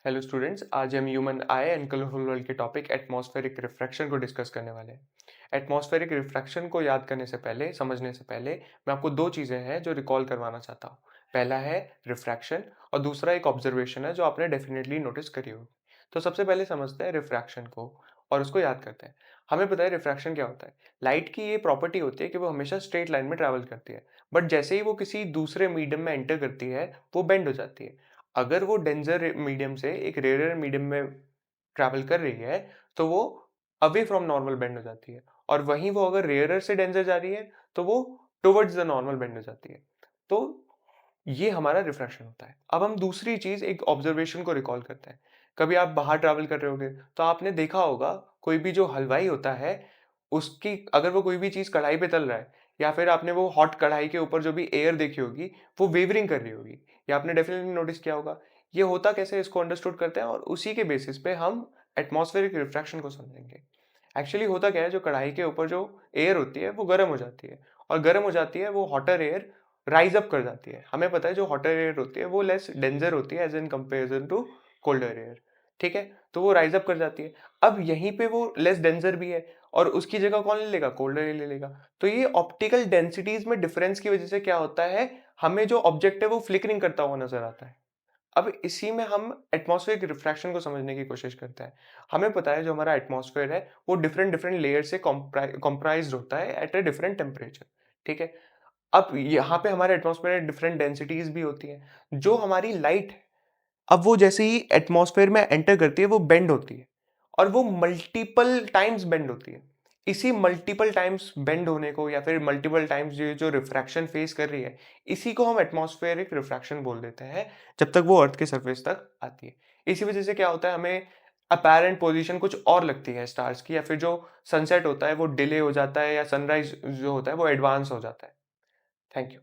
Hello students, आज हम human I and colourful world के टॉपिक एटमॉस्फेरिक रिफ्रैक्शन को डिस्कस करने वाले हैं। एटमॉस्फेरिक रिफ्रैक्शन को याद करने से पहले, समझने से पहले मैं आपको दो चीज़ें हैं जो रिकॉल करवाना चाहता हूँ। पहला है रिफ्रैक्शन और दूसरा एक ऑब्जर्वेशन है जो आपने डेफिनेटली नोटिस करी होगी। तो सबसे पहले समझते हैं रिफ्रैक्शन को और उसको याद करते हैं। हमें पता है रिफ्रैक्शन क्या होता है। लाइट की ये प्रॉपर्टी होती है कि वो हमेशा स्ट्रेट लाइन में ट्रैवल करती है, बट जैसे ही वो किसी दूसरे मीडियम में एंटर करती है वो बेंड हो जाती है। अगर वो डेंजर मीडियम से एक रेयर मीडियम में ट्रैवल कर रही है, तो वो अवे फ्रॉम नॉर्मल बेंड हो जाती है। और वहीं वो अगर रेयरर से डेंजर जा रही है, तो वो टुवर्ड्स द नॉर्मल बेंड हो जाती है। तो ये हमारा रिफ्रैक्शन होता है। अब हम दूसरी चीज़ एक ऑब्जर्वेशन को रिकॉल करते हैं। कभी आप बाहर ट्रैवल कर रहे होगे, तो आपने देखा होगा कोई भी जो हलवाई होता है, उसकी अगर वो कोई भी चीज़ कढ़ाई पे तल रहा है या फिर आपने वो हॉट कढ़ाई के ऊपर जो भी एयर देखी होगी, वो वेवरिंग कर रही होगी। ये आपने डेफिनिटली नोटिस किया होगा। ये होता कैसे है इसको अंडरस्टूड करते हैं और उसी के बेसिस पे हम एटमॉस्फेरिक रिफ्रैक्शन को समझेंगे। एक्चुअली होता क्या है, जो कढ़ाई के ऊपर जो एयर होती है वो गर्म हो जाती है और गर्म हो जाती है वो हॉटर एयर राइज अप कर जाती है। हमें पता है जो हॉटर एयर होती है वो लेस डेंजर होती है as in comparison to colder air. ठीक है, तो वो राइज अप कर जाती है। अब यहीं पे वो लेस डेंजर भी है और उसकी जगह कौन ले लेगा, कोल्डर एयर ले लेगा। तो ये ऑप्टिकल डेंसिटीज में डिफरेंस की वजह से क्या होता है, हमें जो ऑब्जेक्ट है वो फ्लिकरिंग करता हुआ नजर आता है। अब इसी में हम एटमॉस्फेरिक रिफ्रैक्शन को समझने की कोशिश करते हैं। हमें पता है जो हमारा एटमॉस्फेयर है वो डिफरेंट डिफरेंट लेयर से कॉम्प्राइज्ड होता है एट अ डिफरेंट टेम्परेचर। ठीक है, अब यहाँ पे हमारे एटमॉस्फेयर में डिफरेंट डेंसिटीज भी होती हैं। जो हमारी लाइट है, अब वो जैसे ही एटमॉस्फेयर में एंटर करती है वो बेंड होती है और वो मल्टीपल टाइम्स बेंड होती है। इसी मल्टीपल टाइम्स बेंड होने को या फिर मल्टीपल टाइम्स ये जो रिफ्रैक्शन फेस कर रही है, इसी को हम एटमॉस्फेरिक रिफ्रैक्शन बोल देते हैं, जब तक वो अर्थ के सरफेस तक आती है। इसी वजह से क्या होता है, हमें अपैरेंट पोजीशन कुछ और लगती है स्टार्स की, या फिर जो सनसेट होता है वो डिले हो जाता है या सनराइज जो होता है वो एडवांस हो जाता है। Thank you.